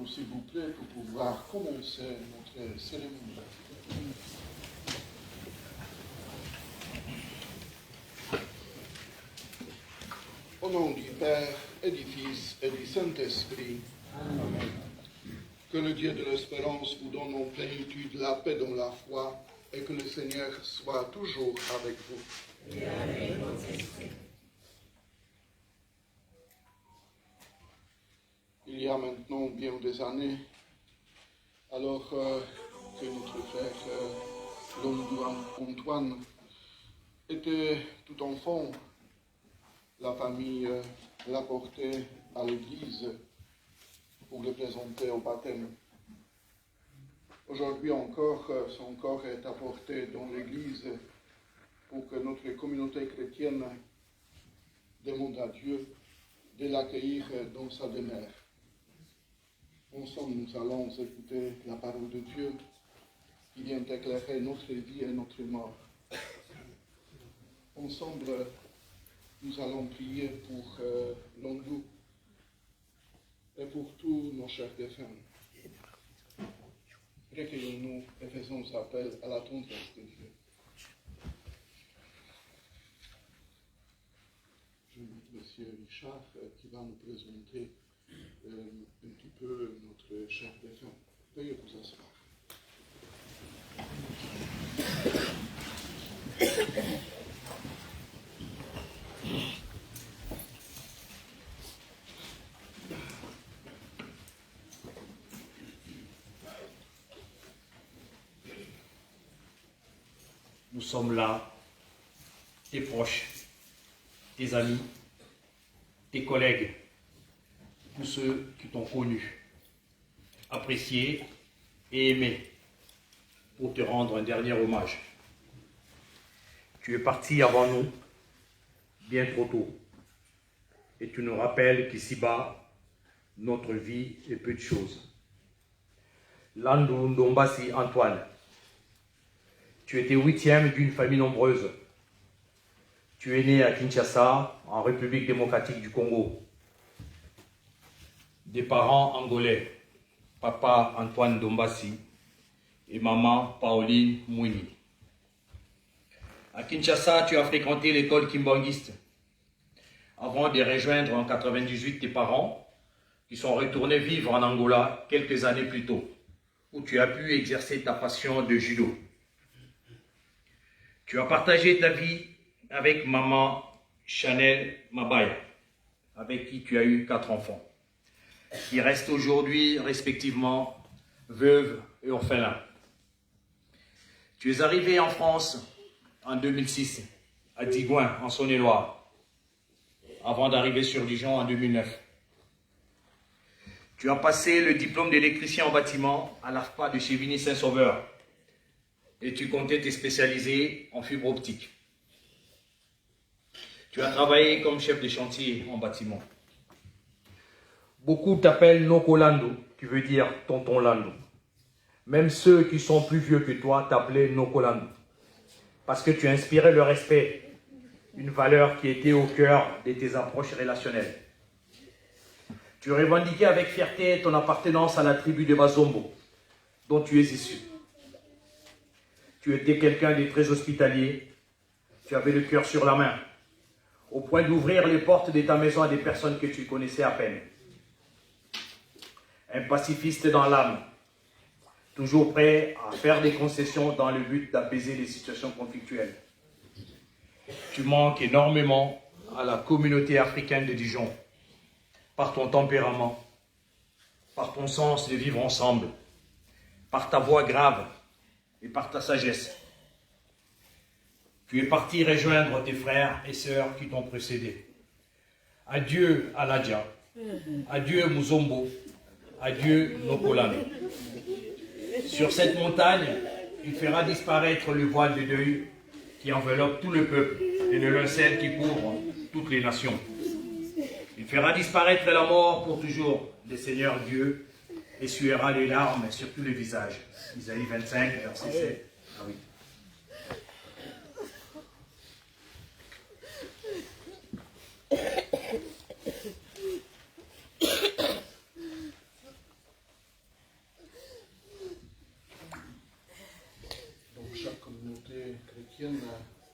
s'il vous plaît, pour pouvoir commencer notre cérémonie. Au nom du Père et du Fils et du Saint-Esprit, Amen. Que le Dieu de l'espérance vous donne en plénitude la paix dans la foi et que le Seigneur soit toujours avec vous. Et avec votre esprit. Il y a maintenant bien des années, alors que notre frère Londou Antoine était tout enfant, la famille l'a porté à l'église pour le présenter au baptême. Aujourd'hui encore, son corps est apporté dans l'église pour que notre communauté chrétienne demande à Dieu de l'accueillir dans sa demeure. Ensemble, nous allons écouter la parole de Dieu qui vient éclairer notre vie et notre mort. Ensemble, nous allons prier pour Londou et pour tous nos chers défunts. Recueillons-nous et faisons appel à la tendresse de Dieu. Je invite M. Richard qui va nous présenter un petit peu notre cher défunt. Veuillez vous asseoir. Nous sommes là, tes proches, tes amis, tes collègues, tous ceux qui t'ont connu, apprécié et aimé, pour te rendre un dernier hommage. Tu es parti avant nous, bien trop tôt, et tu nous rappelles qu'ici-bas, notre vie est peu de choses. Londou Ndombasi Antoine, tu étais 8e d'une famille nombreuse. Tu es né à Kinshasa, en République démocratique du Congo. Des parents angolais, papa Antoine Ndombasi et maman Pauline Mouni. À Kinshasa, tu as fréquenté l'école kimbanguiste avant de rejoindre en 1998 tes parents qui sont retournés vivre en Angola quelques années plus tôt, où tu as pu exercer ta passion de judo. Tu as partagé ta vie avec maman Chanel Mabaya, avec qui tu as eu 4 enfants, qui restent aujourd'hui respectivement veuves et orphelins. Tu es arrivé en France en 2006, à Digoin, en Saône-et-Loire, avant d'arriver sur Dijon en 2009. Tu as passé le diplôme d'électricien en bâtiment à l'AFPA de Chevigny-Saint-Sauveur et tu comptais te spécialiser en fibre optique. Tu as travaillé comme chef de chantier en bâtiment. Beaucoup t'appellent Noko Londou, qui veut dire tonton Londou. Même ceux qui sont plus vieux que toi t'appelaient Noko Londou, parce que tu inspirais le respect, une valeur qui était au cœur de tes approches relationnelles. Tu revendiquais avec fierté ton appartenance à la tribu de Bazombo, dont tu es issu. Tu étais quelqu'un de très hospitalier, tu avais le cœur sur la main, au point d'ouvrir les portes de ta maison à des personnes que tu connaissais à peine. Un pacifiste dans l'âme, toujours prêt à faire des concessions dans le but d'apaiser les situations conflictuelles. Tu manques énormément à la communauté africaine de Dijon, par ton tempérament, par ton sens de vivre ensemble, par ta voix grave et par ta sagesse. Tu es parti rejoindre tes frères et sœurs qui t'ont précédé. Adieu Aladja, adieu Muzombo, adieu Nokolano. Sur cette montagne, il fera disparaître le voile de deuil qui enveloppe tout le peuple et le linceul qui couvre toutes les nations. Il fera disparaître la mort pour toujours. Le Seigneur Dieu essuiera les larmes sur tous les visages. Isaïe 25, verset 7 à 8.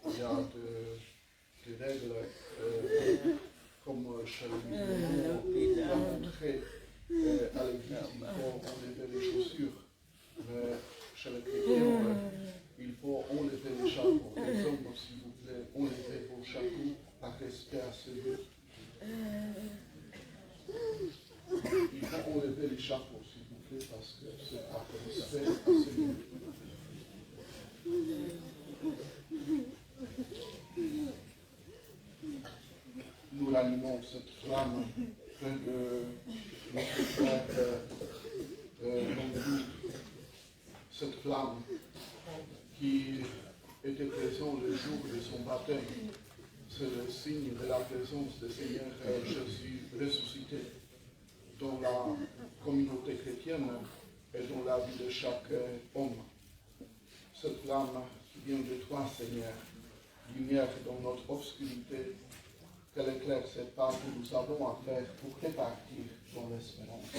il y a des règles comme chez les musulmans, pour entrer à l'église, il faut enlever les chaussures. Mais chez les chrétiens, il faut enlever les chapeaux. Les hommes, s'il vous plaît, enlevez vos chapeaux par respect à celui. Il faut enlever les chapeaux, s'il vous plaît, parce que c'est par respect à celui. Nous rallumons cette flamme près de notre frère Londou, cette flamme qui était présente le jour de son baptême. C'est le signe de la présence du Seigneur Jésus ressuscité dans la communauté chrétienne et dans la vie de chaque homme. Cette flamme qui vient de toi, Seigneur, lumière dans notre obscurité, qu'elle éclaire cette part que nous avons à faire pour répartir dans l'espérance.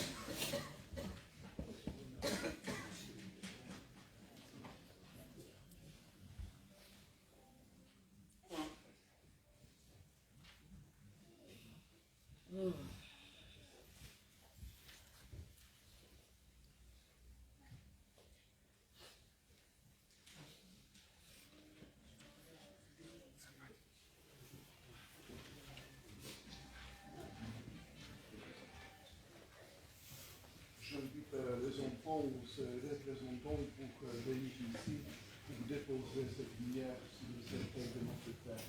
J'invite les enfants ou ses représentants pour venir ici, pour déposer cette lumière sur le cercueil de notre Père.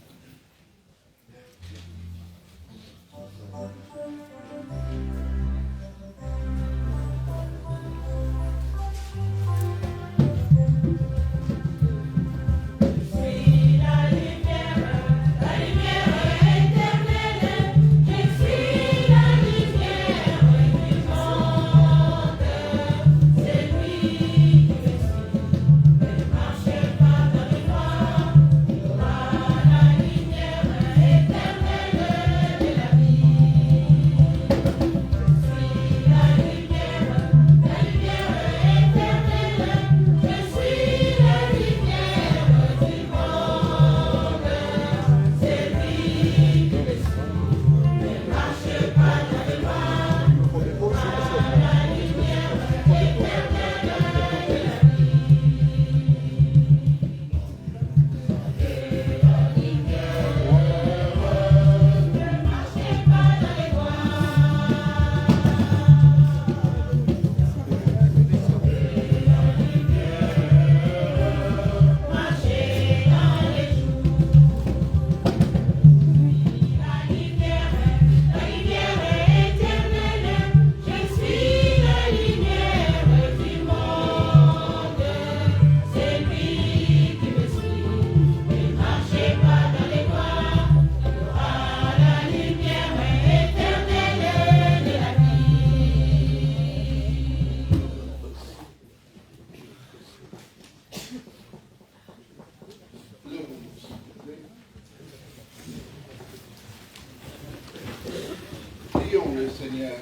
Prions le Seigneur.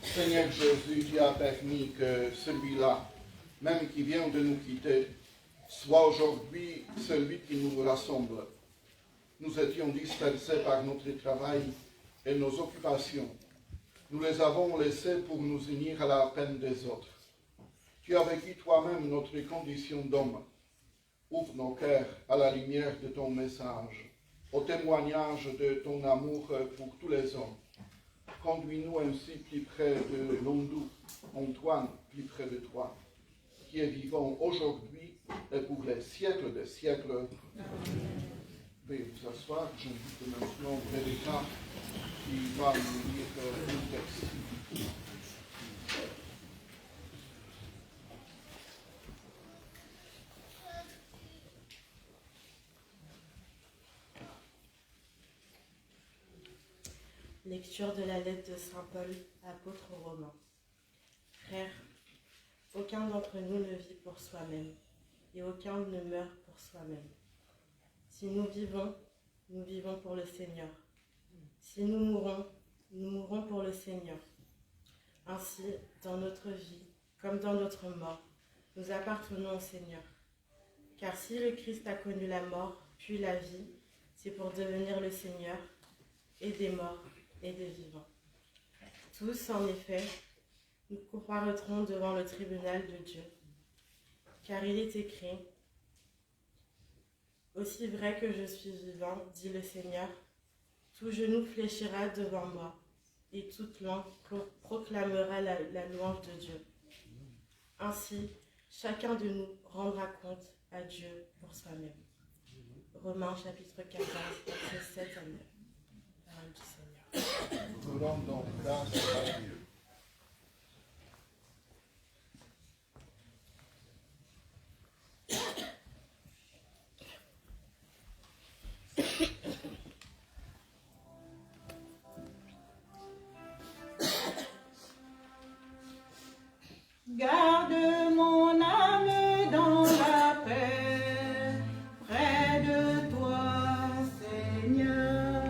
Seigneur Jésus, tu as permis que celui-là, même qui vient de nous quitter, soit aujourd'hui celui qui nous rassemble. Nous étions dispersés par notre travail et nos occupations. Nous les avons laissés pour nous unir à la peine des autres. Tu as vécu toi-même notre condition d'homme. Ouvre nos cœurs à la lumière de ton message, au témoignage de ton amour pour tous les hommes. Conduis-nous ainsi plus près de Londou, Antoine, plus près de toi, qui est vivant aujourd'hui et pour les siècles des siècles. Veuillez vous asseoir. J'invite maintenant Rebecca qui va nous lire le texte. Lecture de la lettre de Saint Paul, apôtre aux Romains. Frères, aucun d'entre nous ne vit pour soi-même, et aucun ne meurt pour soi-même. Si nous vivons pour le Seigneur. Si nous mourons pour le Seigneur. Ainsi, dans notre vie, comme dans notre mort, nous appartenons au Seigneur. Car si le Christ a connu la mort, puis la vie, c'est pour devenir le Seigneur et des morts et des vivants. Tous, en effet, nous comparaîtrons devant le tribunal de Dieu. Car il est écrit, « Aussi vrai que je suis vivant, dit le Seigneur, tout genou fléchira devant moi, et toute langue proclamera la louange de Dieu. Ainsi, chacun de nous rendra compte à Dieu pour soi-même. » Romains chapitre 14, versets 7 à 9. Parole du Seigneur. Nous rendons grâce à Dieu. Garde mon âme dans la paix, près de toi, Seigneur.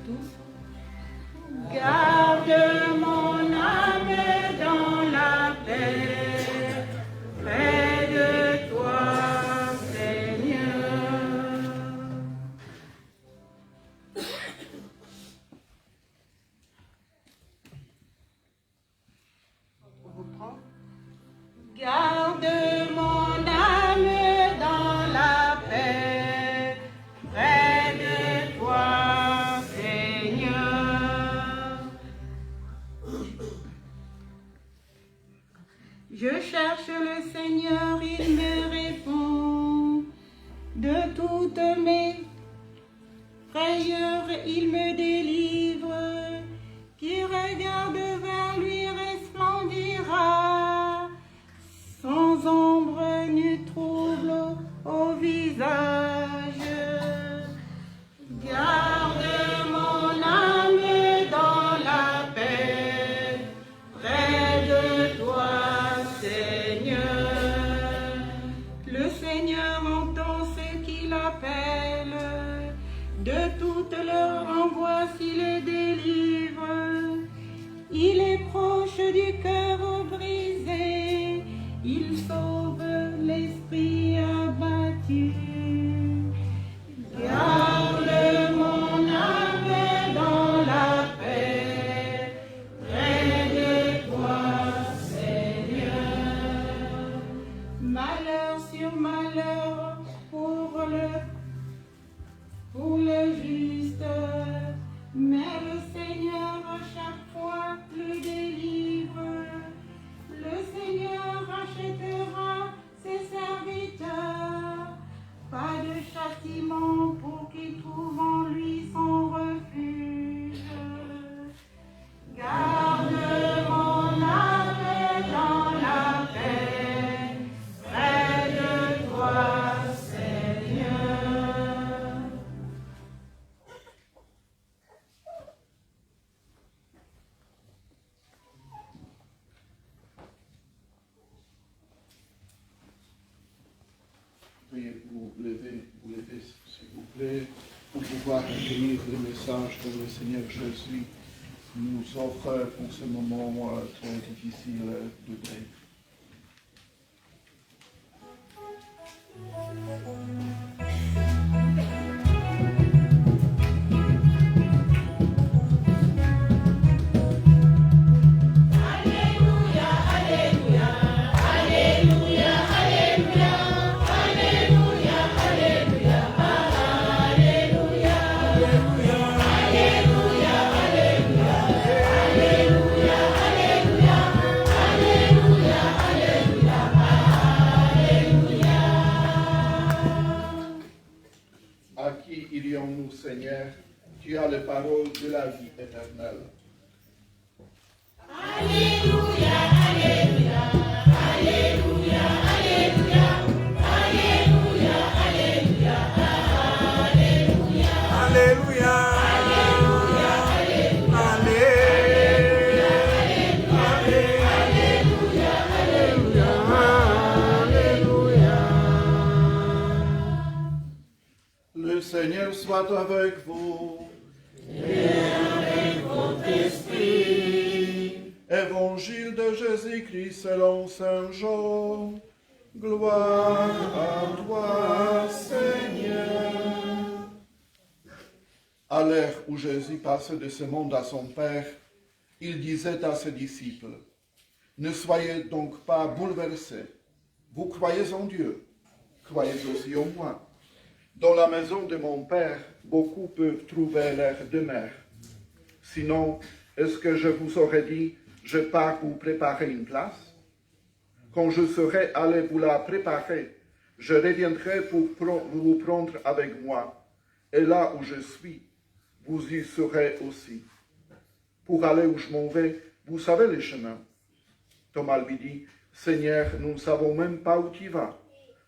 Tous. Garde mon âme dans la paix, près de toi, Seigneur. On reprend. Garde mon âme dans la paix, près de toi, Seigneur. Je cherche le Seigneur, il me répond. De toutes mes frayeurs, il me délivre. Qui regarde vers lui resplendira, sans ombre ni trouble au visage. Garde mon âme dans la paix, près de toi, Seigneur. Le Seigneur entend ceux qui l'appellent, de toutes leurs angoisses il les délivre. Il est proche du cœur brisé, il sauve l'esprit abattu. Garde mon âme dans la paix, près de toi, Seigneur. Malheur sur malheur pour le juste, mais le Seigneur à chaque fois le délivre. Le Seigneur rachètera ses serviteurs, pas de châtiment pour qu'ils trouvent en lui son refuge. Garde mon âme dans la paix, près de toi, Seigneur. Veuillez vous lever s'il vous plaît, pour pouvoir accueillir le message que le Seigneur Jésus nous offre pour ce moment très difficile de deuil. À qui irions-nous, Seigneur? Tu as les paroles de la vie éternelle. Alléluia, Alléluia, Alléluia, Alléluia, Alléluia, Alléluia, Alléluia, Alléluia, Le Seigneur soit avec vous. et avec votre esprit. Évangile de Jésus-Christ selon Saint Jean. Gloire à toi, Seigneur. À l'heure où Jésus passait de ce monde à son Père, il disait à ses disciples, « Ne soyez donc pas bouleversés. Vous croyez en Dieu, croyez aussi en moi. Dans la maison de mon Père, beaucoup peuvent trouver leur demeure. Sinon, est-ce que je vous aurais dit, je pars vous préparer une place? Quand je serai allé vous la préparer, je reviendrai pour vous prendre avec moi. Et là où je suis, vous y serez aussi. Pour aller où je m'en vais, vous savez le chemin. » Thomas lui dit, « Seigneur, nous ne savons même pas où tu vas.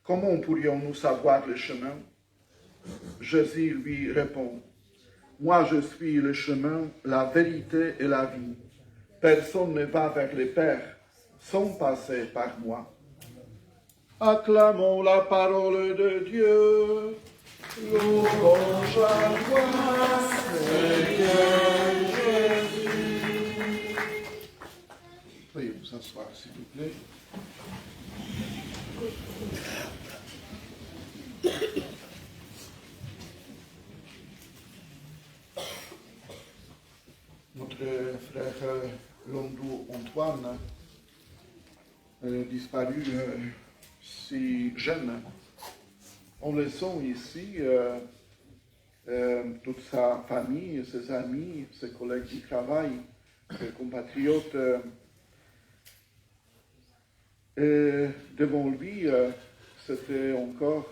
Comment pourrions-nous savoir le chemin? » Jésus lui répond, « Moi je suis le chemin, la vérité et la vie. Personne ne va vers le Père sans passer par moi. » Acclamons la parole de Dieu. Louange à toi, Seigneur Jésus. Veuillez vous asseoir, s'il vous plaît. Notre frère Londou Antoine disparu si jeune. On le sent ici, toute sa famille, ses amis, ses collègues du travail, ses compatriotes. Et devant lui, c'était encore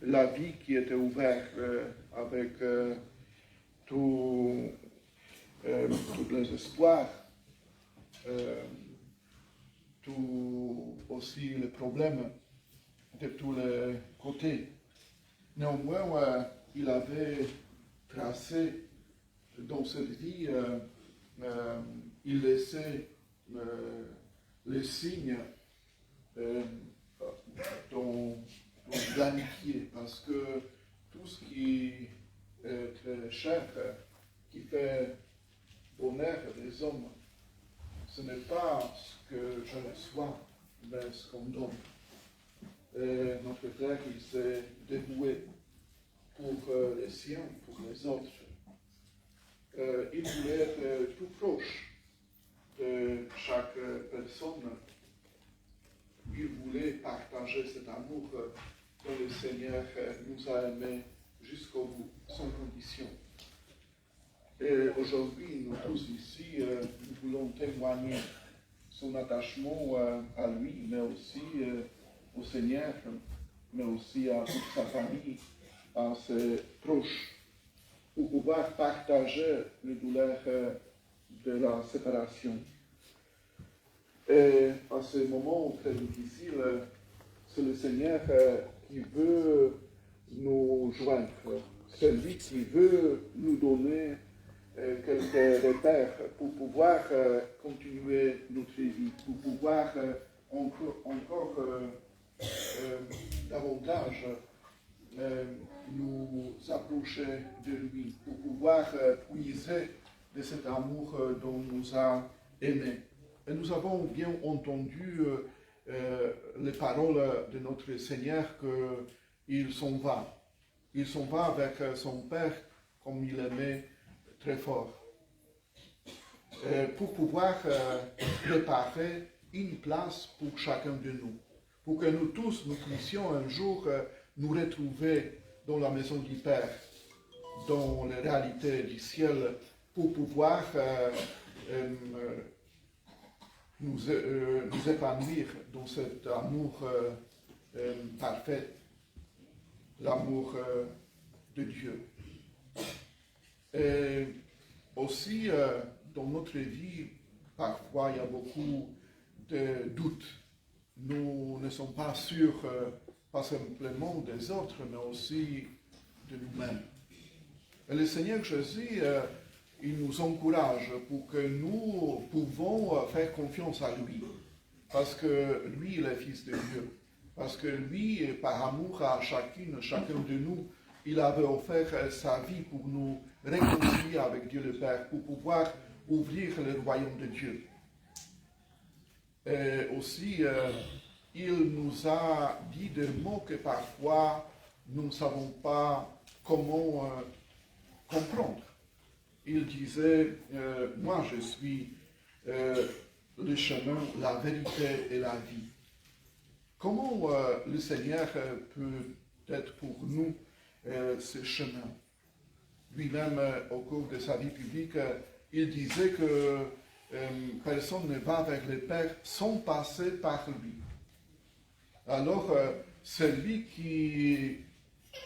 la vie qui était ouverte avec tous les espoirs, tout aussi les problèmes de tous les côtés. Néanmoins, il avait tracé dans cette vie, il laissait les signes dans l'amitié, parce que tout ce qui est très cher, qui fait bonheur des hommes, ce n'est pas ce que je reçois, mais ce qu'on donne. Et notre frère, il s'est dévoué pour les siens, pour les autres. Il voulait être tout proche de chaque personne. Il voulait partager cet amour dont le Seigneur nous a aimés jusqu'au bout, sans condition. Et aujourd'hui, nous tous ici, nous voulons témoigner son attachement à lui, mais aussi au Seigneur, mais aussi à toute sa famille, à ses proches, pour pouvoir partager les douleurs de la séparation. Et à ce moment très difficile, c'est le Seigneur qui veut nous joindre. C'est lui qui veut nous donner quelques repères pour pouvoir continuer notre vie, pour pouvoir encore davantage nous approcher de lui, pour pouvoir puiser de cet amour dont nous a aimés. Et nous avons bien entendu les paroles de notre Seigneur qu'il s'en va. Il s'en va avec son Père comme il aimait très fort. Pour pouvoir préparer une place pour chacun de nous. Pour que nous tous, nous puissions un jour nous retrouver dans la maison du Père, dans les réalités du ciel, pour pouvoir nous épanouir dans cet amour parfait, l'amour de Dieu. Et aussi, dans notre vie, parfois, il y a beaucoup de doutes. Nous ne sommes pas sûrs, pas simplement des autres, mais aussi de nous-mêmes. Et le Seigneur Jésus, il nous encourage pour que nous pouvons faire confiance à lui. Parce que lui, il est Fils de Dieu. Parce que lui, par amour à chacun de nous, il avait offert sa vie pour nous réconcilier avec Dieu le Père, pour pouvoir ouvrir le royaume de Dieu. Et aussi, il nous a dit des mots que parfois nous ne savons pas comment comprendre. Il disait, moi je suis le chemin, la vérité et la vie. Comment le Seigneur peut être pour nous ce chemin? Lui-même, au cours de sa vie publique, il disait que personne ne va vers le Père sans passer par lui. Alors, c'est lui qui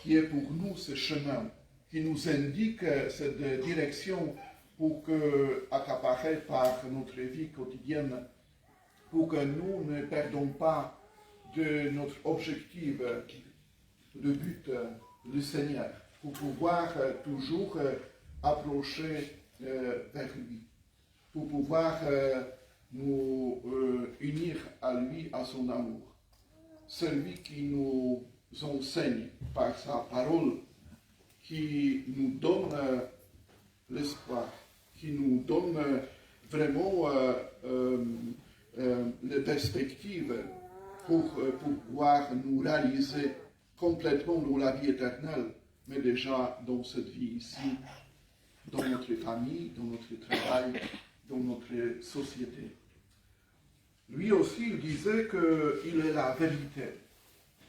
est pour nous ce chemin, qui nous indique cette direction pour que, accaparée par notre vie quotidienne, pour que nous ne perdons pas de notre objectif, le but, le Seigneur, pour pouvoir toujours approcher vers lui, pour pouvoir nous unir à lui, à son amour. Celui qui nous enseigne par sa parole, qui nous donne l'espoir, qui nous donne vraiment les perspectives pour pouvoir nous réaliser complètement dans la vie éternelle, mais déjà dans cette vie ici, dans notre famille, dans notre travail, dans notre société. Lui aussi, il disait qu'il est la vérité.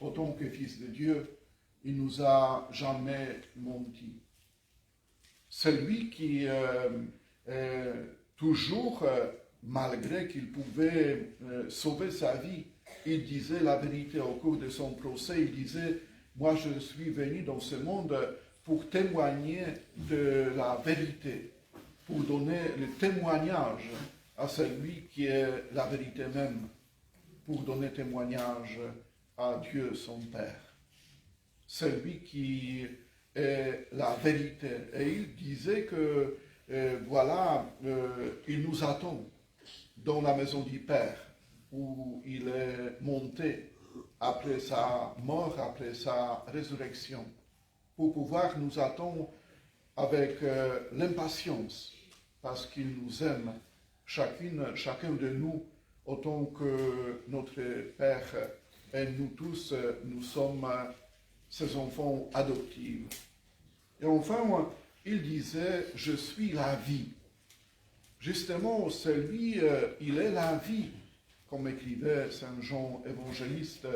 En tant que Fils de Dieu, il ne nous a jamais menti. C'est lui qui, toujours, malgré qu'il pouvait sauver sa vie, il disait la vérité au cours de son procès. Il disait, moi je suis venu dans ce monde pour témoigner de la vérité, pour donner le témoignage à celui qui est la vérité même, pour donner témoignage à Dieu son Père. Celui qui est la vérité. Et il disait que, il nous attend dans la maison du Père, où il est monté après sa mort, après sa résurrection, pour pouvoir nous attendre avec l'impatience, parce qu'il nous aime, chacun de nous, autant que notre Père, et nous tous, nous sommes ses enfants adoptifs. Et enfin, il disait, je suis la vie. Justement, c'est lui, il est la vie, comme écrivait Saint Jean évangéliste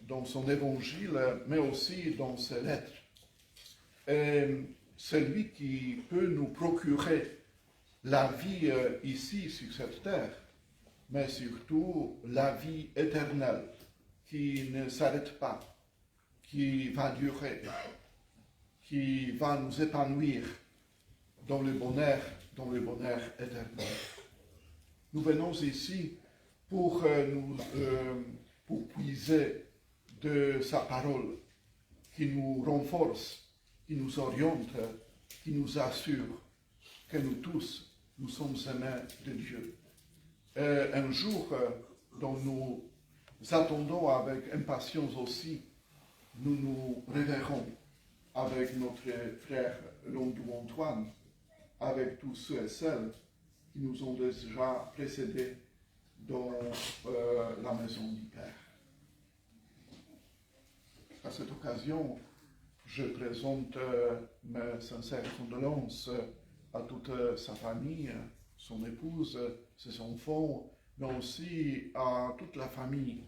dans son évangile, mais aussi dans ses lettres. Et c'est lui qui peut nous procurer la vie ici, sur cette terre, mais surtout la vie éternelle, qui ne s'arrête pas, qui va durer, qui va nous épanouir dans le bonheur éternel. Nous venons ici pour puiser de sa parole, qui nous renforce, qui nous oriente, qui nous assure que nous tous, nous sommes aimés de Dieu. Et un jour, dont nous attendons avec impatience aussi, nous nous reverrons avec notre frère Londou Antoine, avec tous ceux et celles qui nous ont déjà précédés dans la maison du Père. À cette occasion, je présente mes sincères condoléances à toute sa famille, son épouse, ses enfants, mais aussi à toute la famille,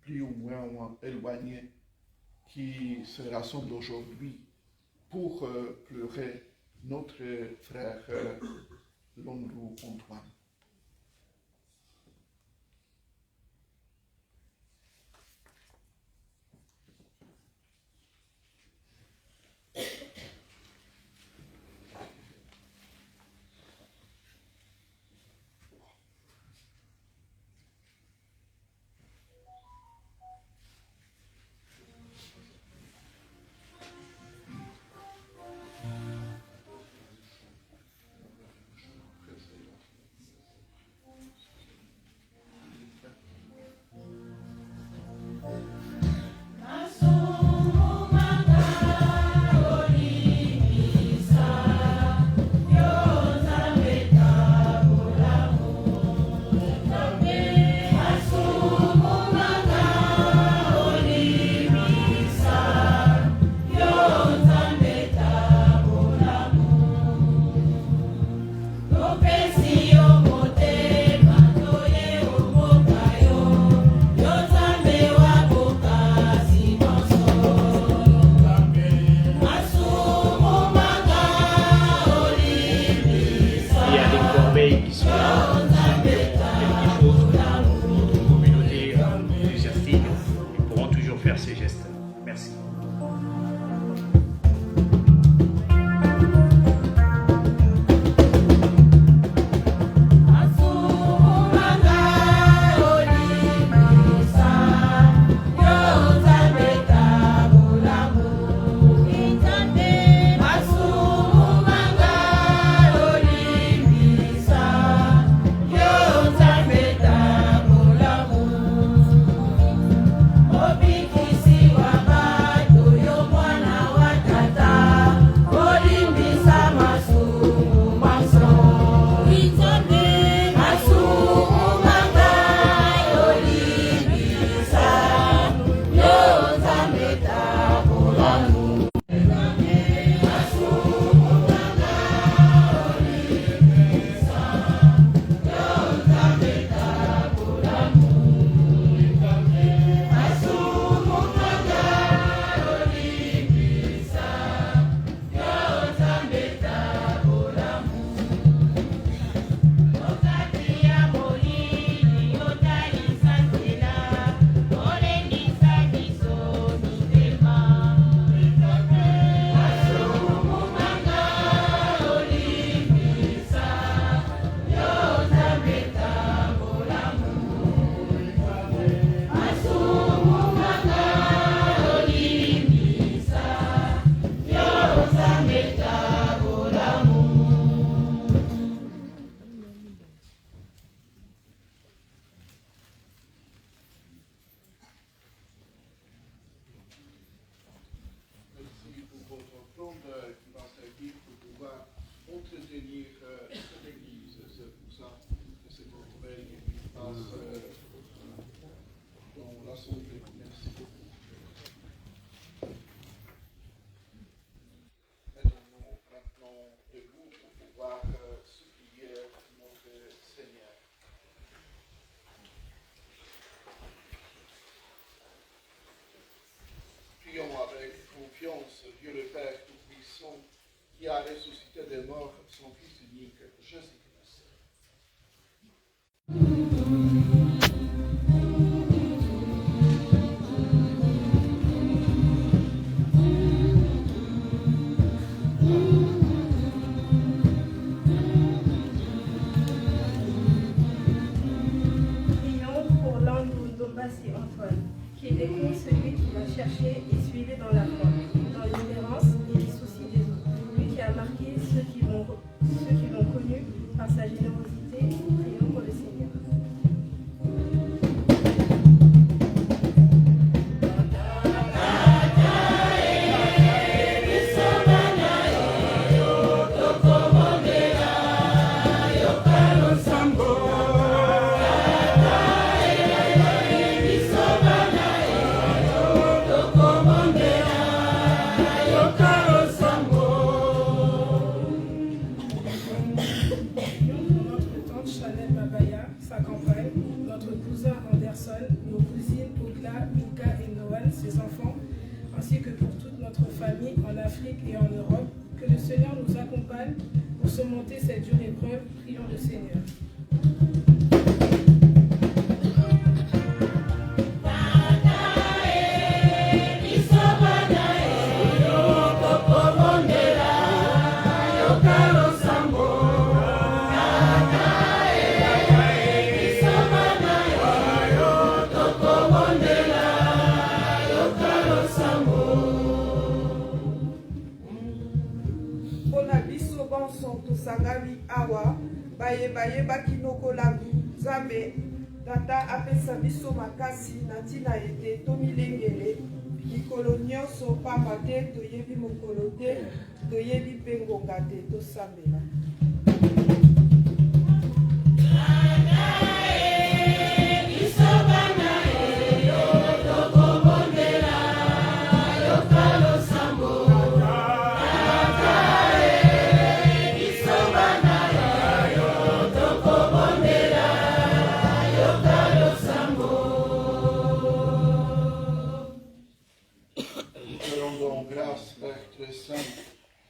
plus ou moins éloignée, qui se rassemble aujourd'hui pour pleurer notre frère Londou Antoine. confiance, Dieu le Père Tout-Puissant, qui a ressuscité des morts son Fils unique, Jésus-Christ. Prions pour l'un de nos et Antoine, qui découvre celui qui l'a cherché et suivi dans la foi, dans l'espérance et les soucis des autres. Lui qui a marqué ceux qui l'ont connu par sa générosité. Prions pour le Seigneur. Nos cousines Ogla, Luca et Noël, ses enfants, ainsi que pour toute notre famille en Afrique et en Europe. Que le Seigneur nous accompagne pour surmonter cette dure épreuve. Prions le Seigneur. Tosangami awa bayeba kinoko la Nzambe tata apesa biso makasi na ntina ete tomilengele mikolo nyonso pamba te toyebi mokolo te toyebi mpe ngonga te tosambela.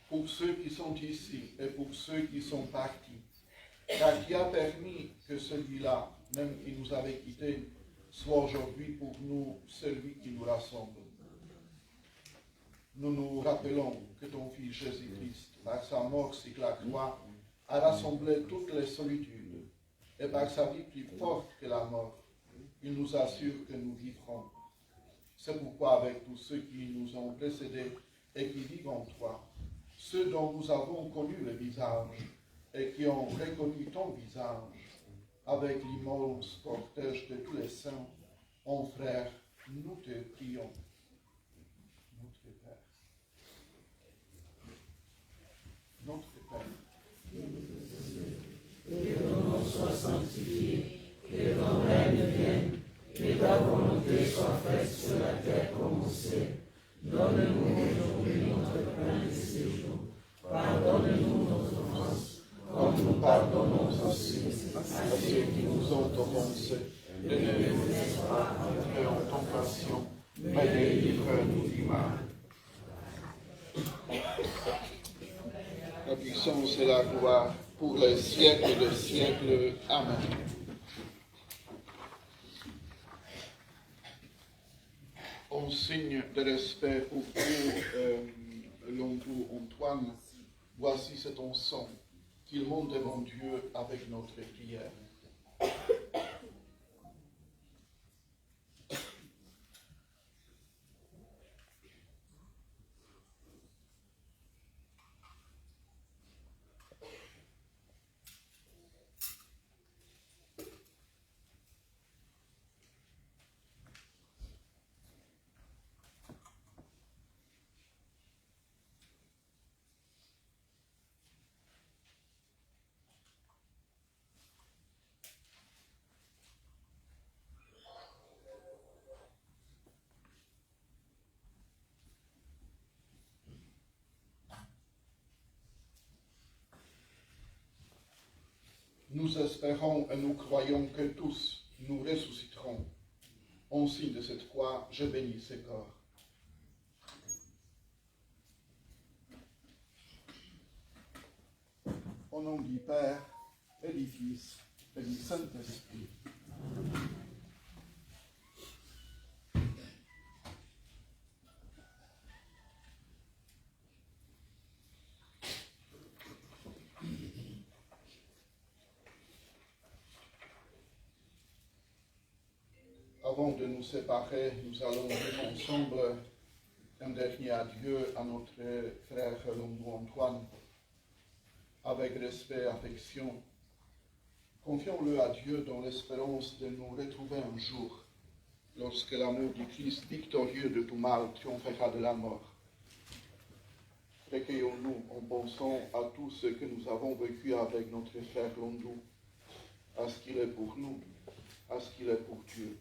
Pour ceux qui sont ici et pour ceux qui sont partis, car qui a permis que celui-là, même qui nous avait quittés, soit aujourd'hui pour nous celui qui nous rassemble. Nous nous rappelons que ton Fils Jésus-Christ, par sa mort sur la croix, a rassemblé toutes les solitudes, et par sa vie plus forte que la mort, il nous assure que nous vivrons. C'est pourquoi avec tous ceux qui nous ont précédés et qui vivent en toi, ceux dont nous avons connu le visage et qui ont reconnu ton visage, avec l'immense cortège de tous les saints, mon frère, nous te prions. Notre Père. Notre Père. Que ton nom soit sanctifié, que ton règne vienne, que ta volonté soit faite sur la terre comme au ciel. Donne-nous aujourd'hui notre pain de ce jour. Pardonne-nous nos offenses, comme nous pardonnons aussi à ceux qui nous ont offensés. Ne nous laisse pas entrer en tentation, mais délivre-nous du mal. La puissance et la gloire pour les siècles des siècles. Amen. En signe de respect pour vous, l'oncle Antoine, voici cet encens qu'il monte devant Dieu avec notre prière. Nous espérons et nous croyons que tous nous ressusciterons. En signe de cette foi, je bénis ce corps. au nom du Père et du Fils et du Saint-Esprit. Avant de nous séparer, nous allons dire ensemble un dernier adieu à notre frère Londou Antoine. Avec respect et affection, confions-le à Dieu dans l'espérance de nous retrouver un jour, lorsque l'amour du Christ victorieux de tout mal triomphera de la mort. Recueillons-nous en pensant à tout ce que nous avons vécu avec notre frère Londou, à ce qu'il est pour nous, à ce qu'il est pour Dieu.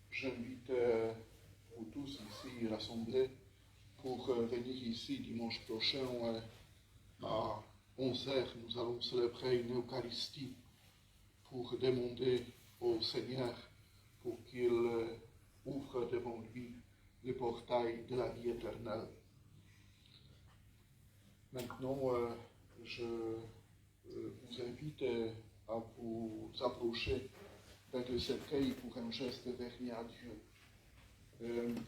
J'invite vous tous ici rassemblés pour venir ici dimanche prochain à 11h. Nous allons célébrer une Eucharistie pour demander au Seigneur pour qu'il ouvre devant lui le portail de la vie éternelle. Maintenant, je vous invite à vous approcher près de cercueil pour un geste dernier adieu.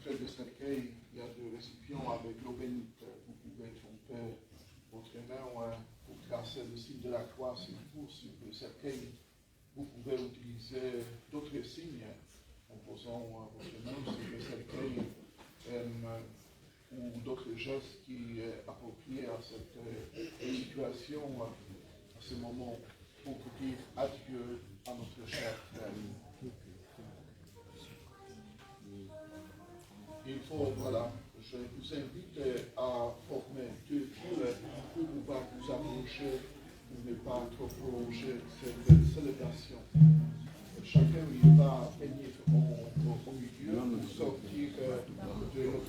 Près de cercueil, il y a des récipients avec l'eau bénite. Vous pouvez tromper votre main pour tracer le signe de la croix sur vous, sur le cercueil. Vous pouvez utiliser d'autres signes en posant votre main sur le cercueil ou d'autres gestes qui sont appropriés à cette situation, à ce moment, pour dire adieu à notre cher frère. Il faut, voilà, je vous invite à former deux files pour pouvoir vous approcher, pour ne pas trop prolonger cette célébration. Chacun il va venir au milieu pour sortir de notre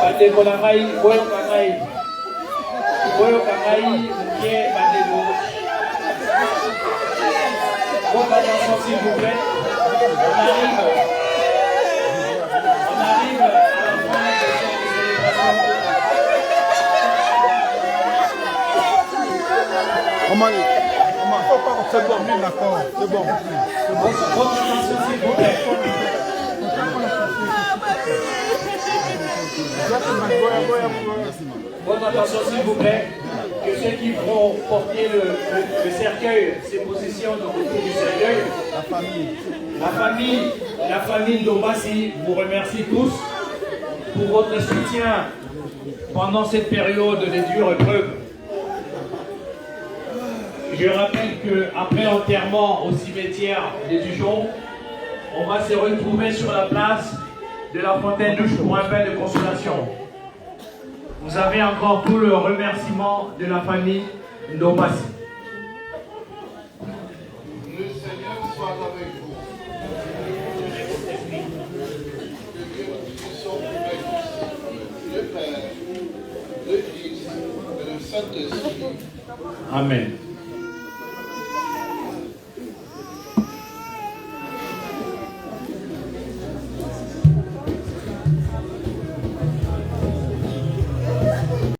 bandeko na ngai boyoka ngai mukie bandeko votre attention s'il vous plaît, on arrive à la fin de cette célébration. C'est bon, d'accord, c'est bon. Votre attention s'il vous plaît. Votre attention s'il vous plaît, que ceux qui vont porter le cercueil, ces possessions de côté du cercueil, la famille Ndombasi vous remercie tous pour votre soutien pendant cette période de dure épreuve. Je rappelle qu'après l'enterrement au cimetière des Dijon, on va se retrouver sur la place de la Fontaine Douche pour un pain de consolation. Vous avez encore tout le remerciement de la famille Ndombasi. Le Seigneur soit avec vous. Que Dieu nous puissions le Père, le Fils et le Saint-Esprit. Amen.